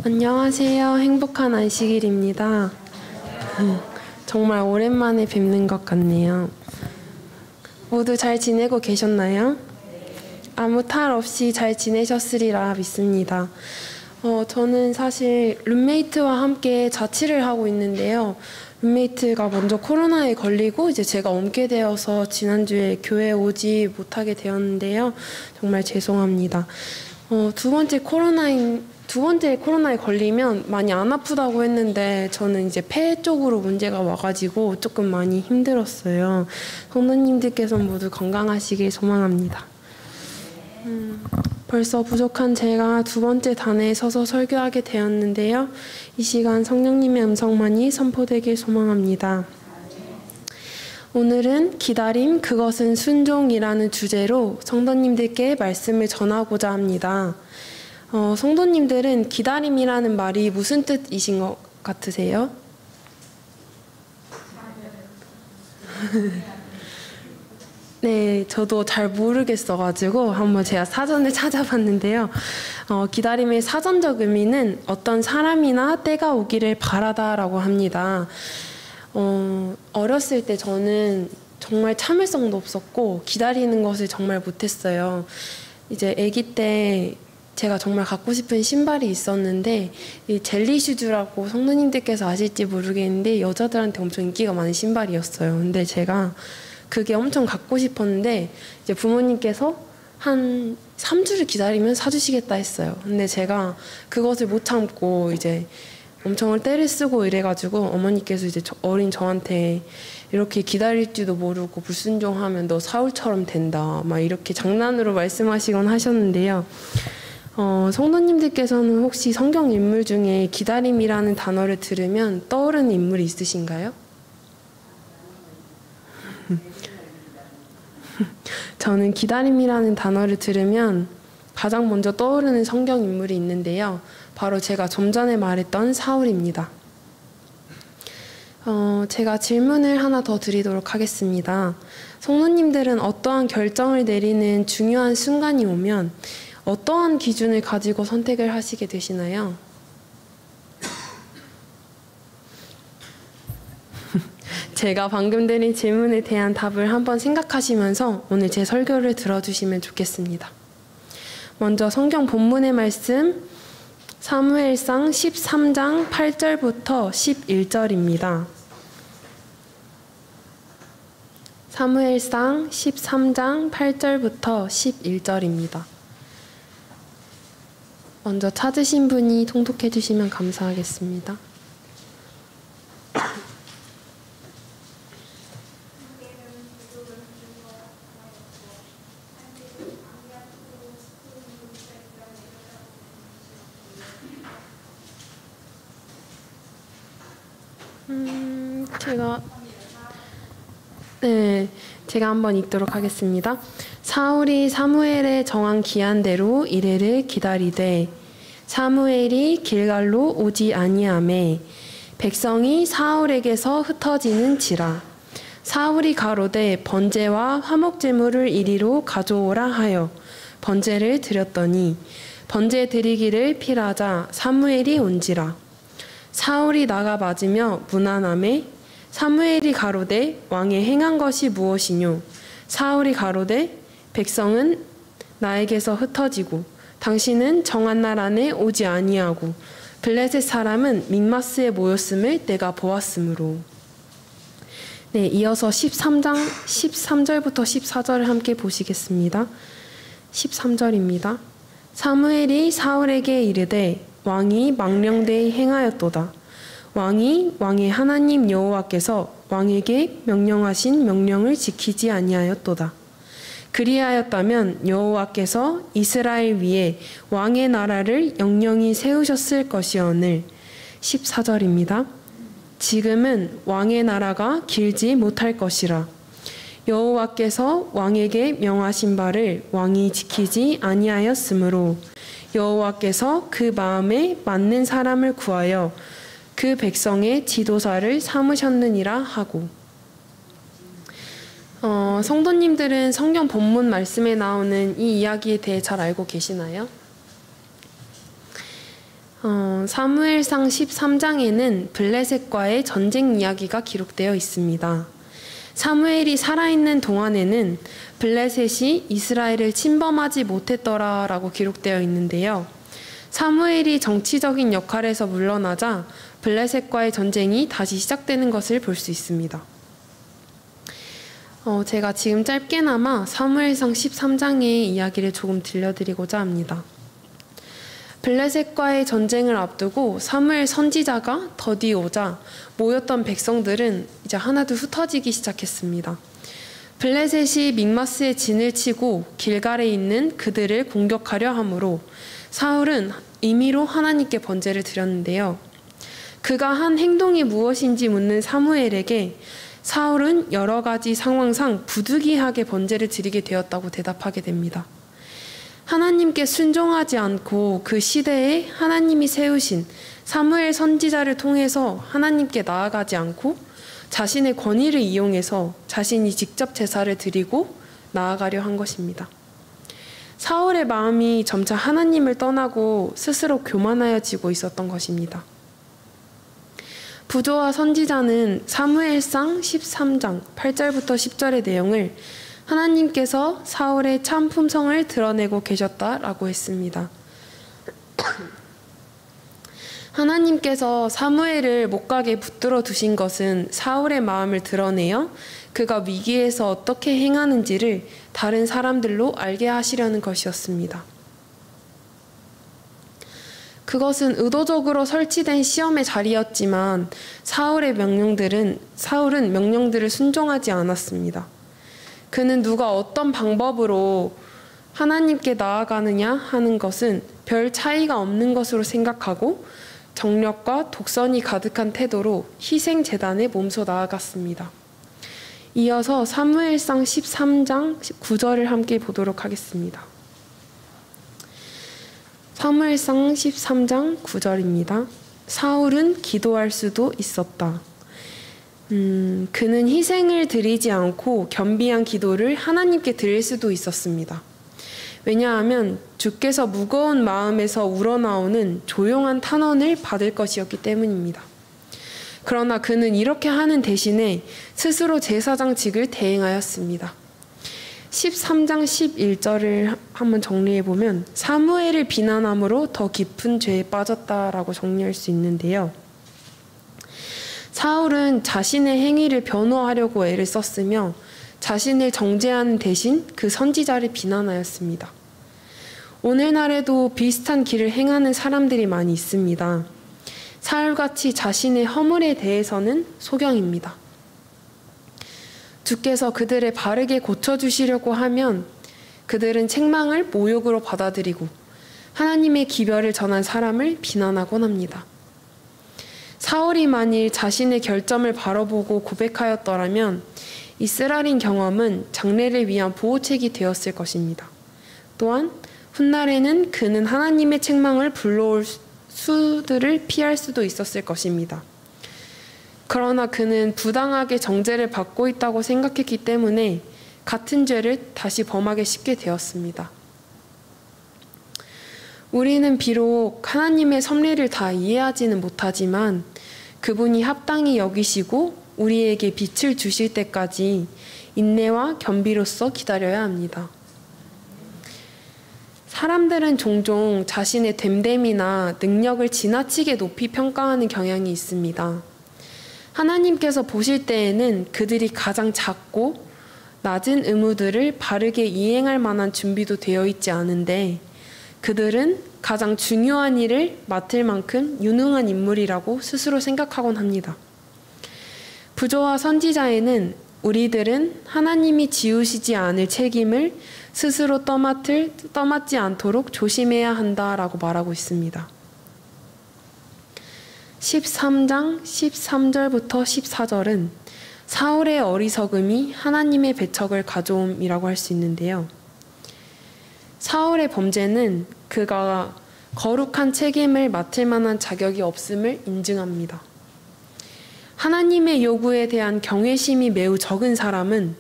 안녕하세요. 행복한 안식일입니다. 정말 오랜만에 뵙는 것 같네요. 모두 잘 지내고 계셨나요? 아무 탈 없이 잘 지내셨으리라 믿습니다. 저는 사실 룸메이트와 함께 자취를 하고 있는데요. 룸메이트가 먼저 코로나에 걸리고 이제 제가 옮게 되어서 지난주에 교회에 오지 못하게 되었는데요. 정말 죄송합니다. 두 번째 코로나에 걸리면 많이 안 아프다고 했는데 저는 이제 폐 쪽으로 문제가 와가지고 조금 많이 힘들었어요. 성도님들께서 모두 건강하시길 소망합니다. 벌써 부족한 제가 두 번째 단에 서서 설교하게 되었는데요. 이 시간 성령님의 음성만이 선포되길 소망합니다. 오늘은 기다림, 그것은 순종이라는 주제로 성도님들께 말씀을 전하고자 합니다. 성도님들은 기다림이라는 말이 무슨 뜻이신 것 같으세요? 네, 저도 잘 모르겠어가지고 한번 제가 사전을 찾아봤는데요. 기다림의 사전적 의미는 어떤 사람이나 때가 오기를 바라다라고 합니다. 어렸을 때 저는 정말 참을성도 없었고 기다리는 것을 정말 못했어요. 이제 아기 때 제가 정말 갖고 싶은 신발이 있었는데 이 젤리 슈즈라고 성도님들께서 아실지 모르겠는데 여자들한테 엄청 인기가 많은 신발이었어요. 근데 제가 그게 엄청 갖고 싶었는데 이제 부모님께서 한 3주를 기다리면 사주시겠다 했어요. 근데 제가 그것을 못 참고 이제 엄청 떼를 쓰고 이래가지고 어머니께서 이제 어린 저한테 이렇게 기다릴지도 모르고 불순종하면 너 사울처럼 된다 막 이렇게 장난으로 말씀하시곤 하셨는데요. 성도님들께서는 혹시 성경 인물 중에 기다림이라는 단어를 들으면 떠오르는 인물이 있으신가요? 저는 기다림이라는 단어를 들으면 가장 먼저 떠오르는 성경 인물이 있는데요. 바로 제가 좀 전에 말했던 사울입니다. 제가 질문을 하나 더 드리도록 하겠습니다. 성도님들은 어떠한 결정을 내리는 중요한 순간이 오면 어떠한 기준을 가지고 선택을 하시게 되시나요? 제가 방금 드린 질문에 대한 답을 한번 생각하시면서 오늘 제 설교를 들어주시면 좋겠습니다. 먼저 성경 본문의 말씀 사무엘상 13장 8절부터 11절입니다. 사무엘상 13장 8절부터 11절입니다. 먼저 찾으신 분이 통독해 주시면 감사하겠습니다. 제가 한번 읽도록 하겠습니다. 사울이 사무엘의 정한 기한대로 이레를 기다리되 사무엘이 길갈로 오지 아니하매 백성이 사울에게서 흩어지는지라. 사울이 가로되 번제와 화목제물을 이리로 가져오라 하여 번제를 드렸더니 번제 드리기를 필하자 사무엘이 온지라. 사울이 나가 맞으며 문안하매 사무엘이 가로되 왕의 행한 것이 무엇이뇨? 사울이 가로되 백성은 나에게서 흩어지고 당신은 정한 날 안에 오지 아니하고 블레셋 사람은 믹마스에 모였음을 내가 보았으므로. 네, 이어서 13장 13절부터 14절을 함께 보시겠습니다. 13절입니다. 사무엘이 사울에게 이르되 왕이 망령되이 행하였도다. 왕의 하나님 여호와께서 왕에게 명령하신 명령을 지키지 아니하였도다. 그리하였다면 여호와께서 이스라엘 위에 왕의 나라를 영영히 세우셨을 것이오늘. 14절입니다. 지금은 왕의 나라가 길지 못할 것이라. 여호와께서 왕에게 명하신 바를 왕이 지키지 아니하였으므로 여호와께서 그 마음에 맞는 사람을 구하여 그 백성의 지도사를 삼으셨느니라 하고. 성도님들은 성경 본문 말씀에 나오는 이 이야기에 대해 잘 알고 계시나요? 사무엘상 13장에는 블레셋과의 전쟁 이야기가 기록되어 있습니다. 사무엘이 살아있는 동안에는 블레셋이 이스라엘을 침범하지 못했더라라고 기록되어 있는데요. 사무엘이 정치적인 역할에서 물러나자 블레셋과의 전쟁이 다시 시작되는 것을 볼 수 있습니다. 제가 지금 짧게나마 사무엘상 13장의 이야기를 조금 들려드리고자 합니다. 블레셋과의 전쟁을 앞두고 사무엘 선지자가 더디 오자 모였던 백성들은 이제 하나둘 흩어지기 시작했습니다. 블레셋이 믹마스에 진을 치고 길갈에 있는 그들을 공격하려 하므로 사울은 임의로 하나님께 번제를 드렸는데요. 그가 한 행동이 무엇인지 묻는 사무엘에게 사울은 여러 가지 상황상 부득이하게 번제를 드리게 되었다고 대답하게 됩니다. 하나님께 순종하지 않고 그 시대에 하나님이 세우신 사무엘 선지자를 통해서 하나님께 나아가지 않고 자신의 권위를 이용해서 자신이 직접 제사를 드리고 나아가려 한 것입니다. 사울의 마음이 점차 하나님을 떠나고 스스로 교만하여지고 있었던 것입니다. 부조와 선지자는 사무엘상 13장 8절부터 10절의 내용을 하나님께서 사울의 참 품성을 드러내고 계셨다라고 했습니다. 하나님께서 사무엘을 못가게 붙들어 두신 것은 사울의 마음을 드러내어 그가 위기에서 어떻게 행하는지를 다른 사람들로 알게 하시려는 것이었습니다. 그것은 의도적으로 설치된 시험의 자리였지만 사울은 명령들을 순종하지 않았습니다. 그는 누가 어떤 방법으로 하나님께 나아가느냐 하는 것은 별 차이가 없는 것으로 생각하고 정력과 독선이 가득한 태도로 희생제단에 몸소 나아갔습니다. 이어서 사무엘상 13장 9절을 함께 보도록 하겠습니다. 사무엘상 13장 9절입니다. 사울은 기도할 수도 있었다. 그는 희생을 드리지 않고 겸비한 기도를 하나님께 드릴 수도 있었습니다. 왜냐하면 주께서 무거운 마음에서 우러나오는 조용한 탄원을 받을 것이었기 때문입니다. 그러나 그는 이렇게 하는 대신에 스스로 제사장직을 대행하였습니다. 13장 11절을 한번 정리해보면 사무엘을 비난함으로 더 깊은 죄에 빠졌다라고 정리할 수 있는데요. 사울은 자신의 행위를 변호하려고 애를 썼으며 자신을 정죄하는 대신 그 선지자를 비난하였습니다. 오늘날에도 비슷한 길을 행하는 사람들이 많이 있습니다. 사울같이 자신의 허물에 대해서는 소경입니다. 주께서 그들을 바르게 고쳐주시려고 하면 그들은 책망을 모욕으로 받아들이고 하나님의 기별을 전한 사람을 비난하곤 합니다. 사울이 만일 자신의 결점을 바라보고 고백하였더라면 이스라엘인 경험은 장래를 위한 보호책이 되었을 것입니다. 또한 훗날에는 그는 하나님의 책망을 불러올 수들을 피할 수도 있었을 것입니다. 그러나 그는 부당하게 정죄를 받고 있다고 생각했기 때문에 같은 죄를 다시 범하기 쉽게 되었습니다. 우리는 비록 하나님의 섭리를 다 이해하지는 못하지만 그분이 합당히 여기시고 우리에게 빛을 주실 때까지 인내와 겸비로써 기다려야 합니다. 사람들은 종종 자신의 됨됨이나 능력을 지나치게 높이 평가하는 경향이 있습니다. 하나님께서 보실 때에는 그들이 가장 작고 낮은 의무들을 바르게 이행할 만한 준비도 되어 있지 않은데 그들은 가장 중요한 일을 맡을 만큼 유능한 인물이라고 스스로 생각하곤 합니다. 부조와 선지자에는 우리들은 하나님이 지우시지 않을 책임을 스스로 떠맡지 않도록 조심해야 한다라고 말하고 있습니다. 13장 13절부터 14절은 사울의 어리석음이 하나님의 배척을 가져옴이라고 할 수 있는데요. 사울의 범죄는 그가 거룩한 책임을 맡을 만한 자격이 없음을 인증합니다. 하나님의 요구에 대한 경외심이 매우 적은 사람은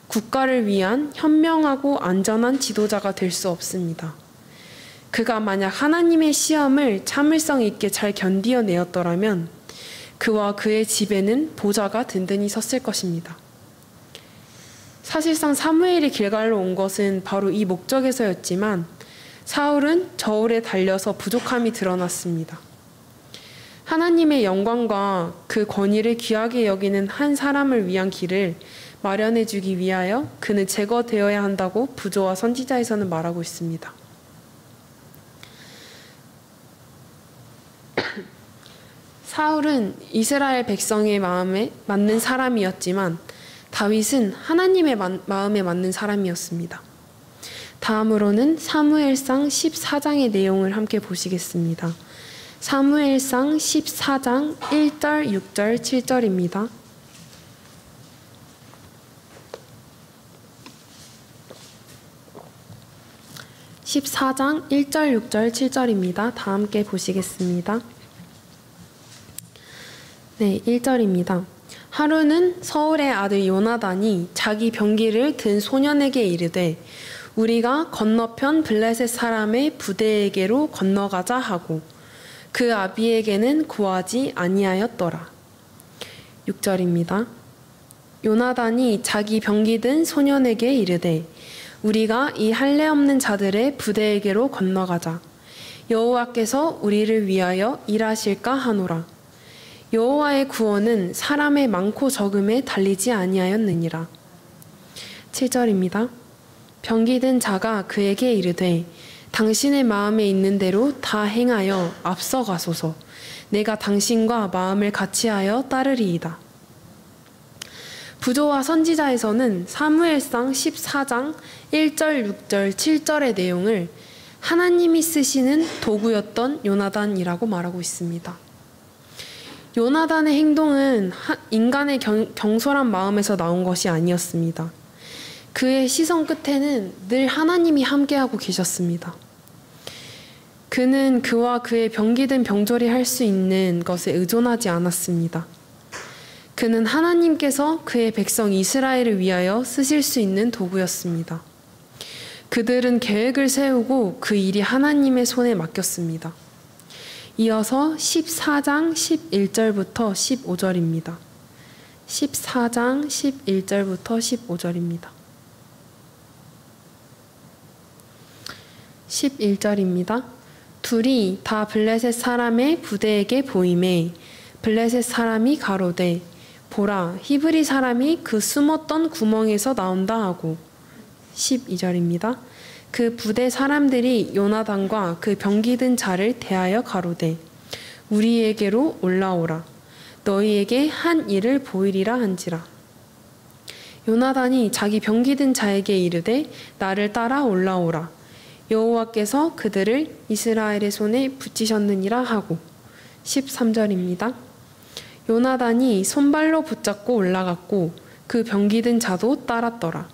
국가를 위한 현명하고 안전한 지도자가 될 수 없습니다. 그가 만약 하나님의 시험을 참을성 있게 잘 견디어내었더라면 그와 그의 집에는 보좌가 든든히 섰을 것입니다. 사실상 사무엘이 길갈로 온 것은 바로 이 목적에서였지만 사울은 저울에 달려서 부족함이 드러났습니다. 하나님의 영광과 그 권위를 귀하게 여기는 한 사람을 위한 길을 마련해 주기 위하여 그는 제거되어야 한다고 부조와 선지자에서는 말하고 있습니다. 사울은 이스라엘 백성의 마음에 맞는 사람이었지만 다윗은 하나님의 마음에 맞는 사람이었습니다. 다음으로는 사무엘상 14장의 내용을 함께 보시겠습니다. 사무엘상 14장 1절, 6절, 7절입니다. (14장) 1절, 6절, 7절입니다. 다 함께 보시겠습니다. 네, 1절입니다. 하루는 서울의 아들 요나단이 자기 병기를 든 소년에게 이르되 우리가 건너편 블레셋 사람의 부대에게로 건너가자 하고 그 아비에게는 구하지 아니하였더라. 6절입니다. 요나단이 자기 병기 든 소년에게 이르되 우리가 이 할례 없는 자들의 부대에게로 건너가자. 여호와께서 우리를 위하여 일하실까 하노라. 여호와의 구원은 사람의 많고 적음에 달리지 아니하였느니라. 7절입니다. 병기 든 자가 그에게 이르되 당신의 마음에 있는 대로 다 행하여 앞서가소서. 내가 당신과 마음을 같이하여 따르리이다. 부조와 선지자에서는 사무엘상 14장 1절, 6절, 7절의 내용을 하나님이 쓰시는 도구였던 요나단이라고 말하고 있습니다. 요나단의 행동은 인간의 경솔한 마음에서 나온 것이 아니었습니다. 그의 시선 끝에는 늘 하나님이 함께하고 계셨습니다. 그는 그와 그의 병기든 병졸이 할 수 있는 것에 의존하지 않았습니다. 그는 하나님께서 그의 백성 이스라엘을 위하여 쓰실 수 있는 도구였습니다. 그들은 계획을 세우고 그 일이 하나님의 손에 맡겼습니다. 이어서 14장 11절부터 15절입니다. 14장 11절부터 15절입니다. 11절입니다. 둘이 다 블레셋 사람의 부대에게 보이매 블레셋 사람이 가로되 보라 히브리 사람이 그 숨었던 구멍에서 나온다 하고 12절입니다. 그 부대 사람들이 요나단과 그 병기 든 자를 대하여 가로되 우리에게로 올라오라. 너희에게 한 일을 보이리라 한지라. 요나단이 자기 병기 든 자에게 이르되 나를 따라 올라오라. 여호와께서 그들을 이스라엘의 손에 붙이셨느니라 하고 13절입니다. 요나단이 손발로 붙잡고 올라갔고 그 병기 든 자도 따랐더라.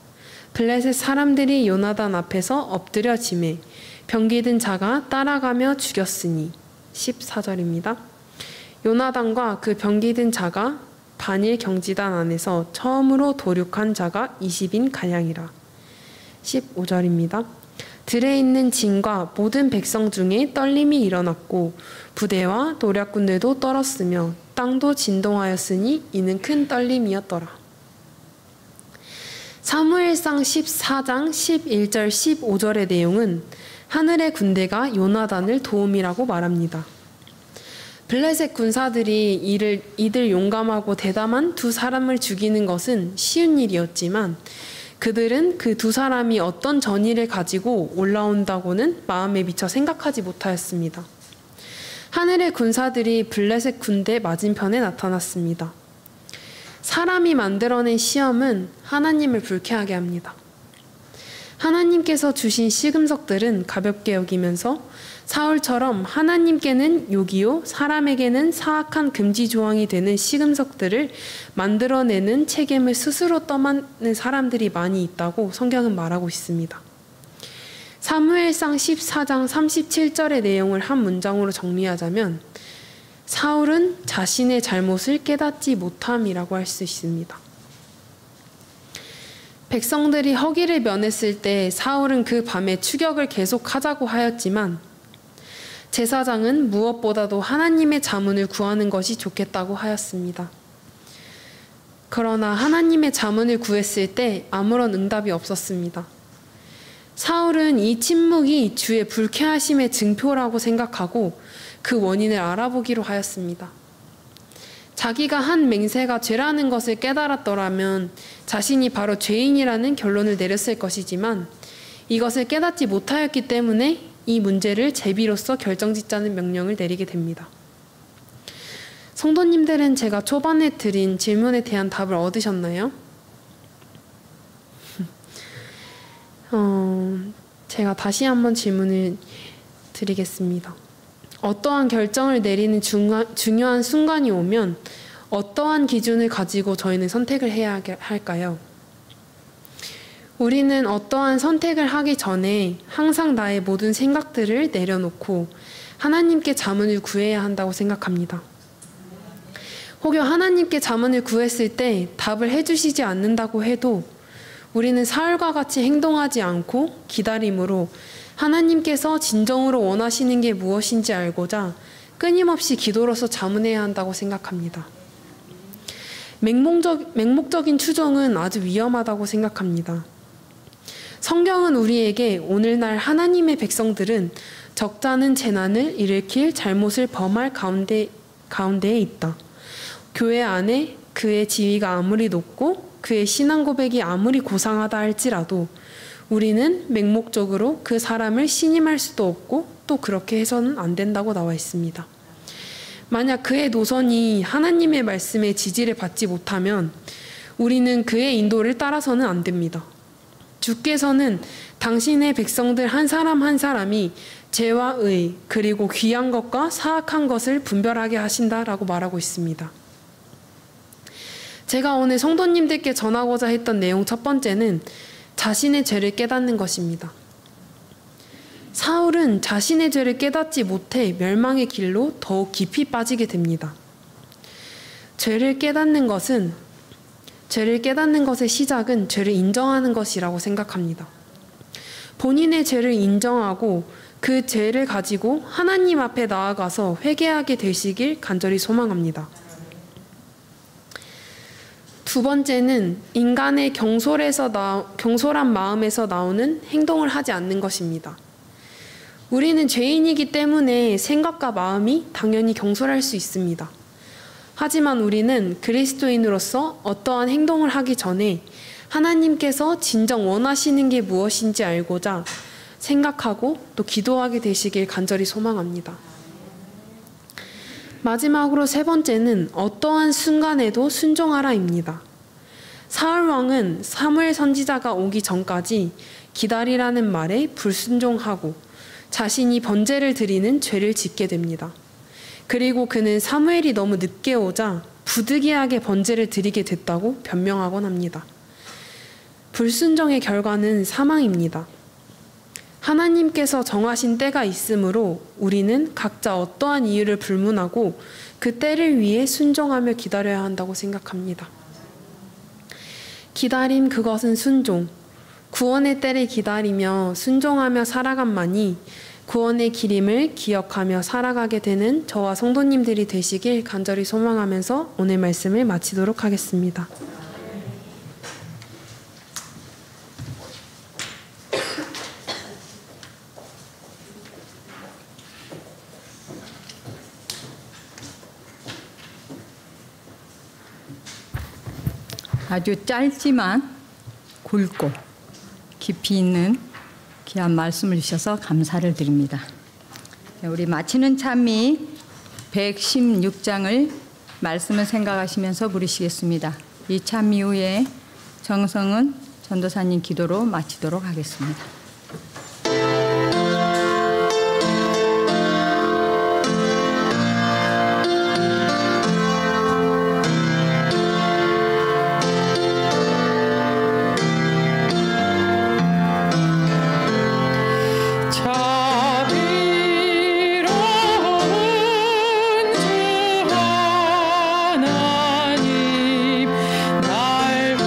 블레셋 사람들이 요나단 앞에서 엎드려 지매 병기 든 자가 따라가며 죽였으니 14절입니다. 요나단과 그 병기 든 자가 반일 경지단 안에서 처음으로 도륙한 자가 20인 가량이라. 15절입니다. 들에 있는 진과 모든 백성 중에 떨림이 일어났고 부대와 노략군들도 떨었으며 땅도 진동하였으니 이는 큰 떨림이었더라. 사무엘상 14장 11절 15절의 내용은 하늘의 군대가 요나단을 도움이라고 말합니다. 블레셋 군사들이 이들 용감하고 대담한 두 사람을 죽이는 것은 쉬운 일이었지만 그들은 그 두 사람이 어떤 전의를 가지고 올라온다고는 마음에 미쳐 생각하지 못하였습니다. 하늘의 군사들이 블레셋 군대 맞은편에 나타났습니다. 사람이 만들어낸 시험은 하나님을 불쾌하게 합니다. 하나님께서 주신 시금석들은 가볍게 여기면서 사울처럼 하나님께는 욕이요 사람에게는 사악한 금지 조항이 되는 시금석들을 만들어내는 책임을 스스로 떠맡는 사람들이 많이 있다고 성경은 말하고 있습니다. 사무엘상 14장 37절의 내용을 한 문장으로 정리하자면 사울은 자신의 잘못을 깨닫지 못함이라고 할 수 있습니다. 백성들이 허기를 면했을 때 사울은 그 밤에 추격을 계속하자고 하였지만 제사장은 무엇보다도 하나님의 자문을 구하는 것이 좋겠다고 하였습니다. 그러나 하나님의 자문을 구했을 때 아무런 응답이 없었습니다. 사울은 이 침묵이 주의 불쾌하심의 증표라고 생각하고 그 원인을 알아보기로 하였습니다. 자기가 한 맹세가 죄라는 것을 깨달았더라면 자신이 바로 죄인이라는 결론을 내렸을 것이지만 이것을 깨닫지 못하였기 때문에 이 문제를 제비로서 결정짓자는 명령을 내리게 됩니다. 성도님들은 제가 초반에 드린 질문에 대한 답을 얻으셨나요? 제가 다시 한번 질문을 드리겠습니다. 어떠한 결정을 내리는 중요한 순간이 오면 어떠한 기준을 가지고 저희는 선택을 해야 할까요? 우리는 어떠한 선택을 하기 전에 항상 나의 모든 생각들을 내려놓고 하나님께 자문을 구해야 한다고 생각합니다. 혹여 하나님께 자문을 구했을 때 답을 해주시지 않는다고 해도 우리는 사울과 같이 행동하지 않고 기다림으로 하나님께서 진정으로 원하시는 게 무엇인지 알고자 끊임없이 기도로서 자문해야 한다고 생각합니다. 맹목적인 추종은 아주 위험하다고 생각합니다. 성경은 우리에게 오늘날 하나님의 백성들은 적잖은 재난을 일으킬 잘못을 범할 가운데에 있다. 교회 안에 그의 지위가 아무리 높고 그의 신앙 고백이 아무리 고상하다 할지라도 우리는 맹목적으로 그 사람을 신임할 수도 없고 또 그렇게 해서는 안 된다고 나와 있습니다. 만약 그의 노선이 하나님의 말씀에 지지를 받지 못하면 우리는 그의 인도를 따라서는 안 됩니다. 주께서는 당신의 백성들 한 사람 한 사람이 죄와 의 그리고 귀한 것과 사악한 것을 분별하게 하신다라고 말하고 있습니다. 제가 오늘 성도님들께 전하고자 했던 내용 첫 번째는 자신의 죄를 깨닫는 것입니다. 사울은 자신의 죄를 깨닫지 못해 멸망의 길로 더욱 깊이 빠지게 됩니다. 죄를 깨닫는 것의 시작은 죄를 인정하는 것이라고 생각합니다. 본인의 죄를 인정하고 그 죄를 가지고 하나님 앞에 나아가서 회개하게 되시길 간절히 소망합니다. 두 번째는 인간의 경솔한 마음에서 나오는 행동을 하지 않는 것입니다. 우리는 죄인이기 때문에 생각과 마음이 당연히 경솔할 수 있습니다. 하지만 우리는 그리스도인으로서 어떠한 행동을 하기 전에 하나님께서 진정 원하시는 게 무엇인지 알고자 생각하고 또 기도하게 되시길 간절히 소망합니다. 마지막으로 세 번째는 어떠한 순간에도 순종하라입니다. 사울 왕은 사무엘 선지자가 오기 전까지 기다리라는 말에 불순종하고 자신이 번제를 드리는 죄를 짓게 됩니다. 그리고 그는 사무엘이 너무 늦게 오자 부득이하게 번제를 드리게 됐다고 변명하곤 합니다. 불순종의 결과는 사망입니다. 하나님께서 정하신 때가 있으므로 우리는 각자 어떠한 이유를 불문하고 그 때를 위해 순종하며 기다려야 한다고 생각합니다. 기다림 그것은 순종, 구원의 때를 기다리며 순종하며 살아간만이 구원의 기림을 기억하며 살아가게 되는 저와 성도님들이 되시길 간절히 소망하면서 오늘 말씀을 마치도록 하겠습니다. 아주 짧지만 굵고 깊이 있는 귀한 말씀을 주셔서 감사를 드립니다. 우리 마치는 찬미 116장을 말씀을 생각하시면서 부르시겠습니다. 이 찬미 후에 정성은 전도사님 기도로 마치도록 하겠습니다. 날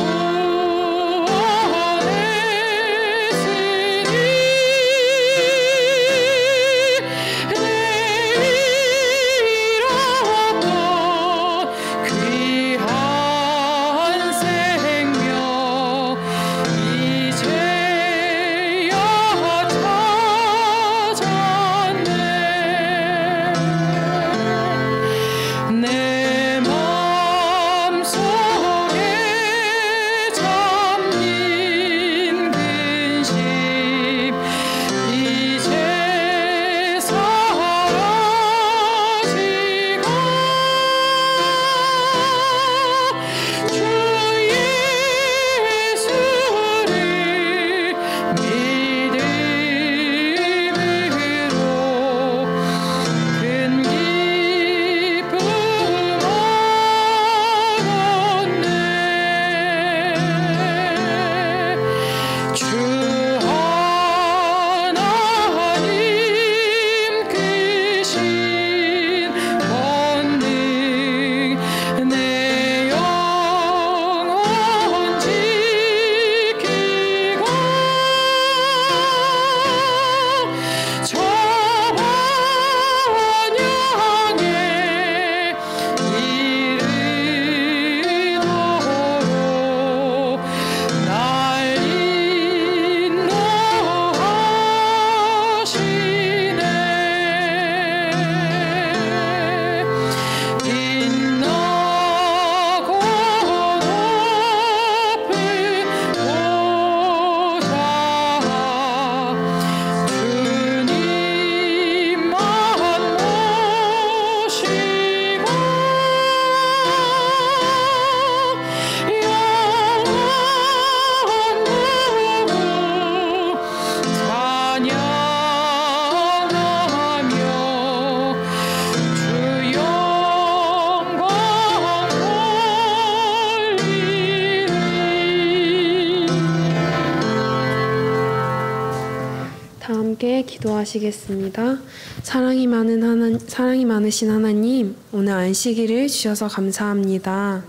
함께 기도하시겠습니다. 사랑이 많으신 하나님, 오늘 안식일을 주셔서 감사합니다.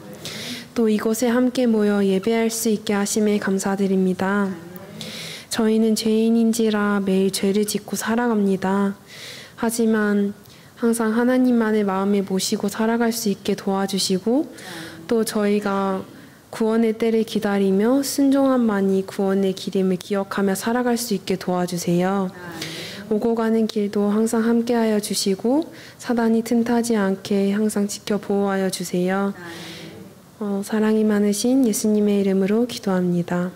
또 이곳에 함께 모여 예배할 수 있게 하심에 감사드립니다. 저희는 죄인인지라 매일 죄를 짓고 살아갑니다. 하지만 항상 하나님만의 마음에 모시고 살아갈 수 있게 도와주시고 또 저희가 구원의 때를 기다리며 순종함만이 구원의 길임을 기억하며 살아갈 수 있게 도와주세요. 오고 가는 길도 항상 함께하여 주시고 사단이 틈타지 않게 항상 지켜 보호하여 주세요. 사랑이 많으신 예수님의 이름으로 기도합니다.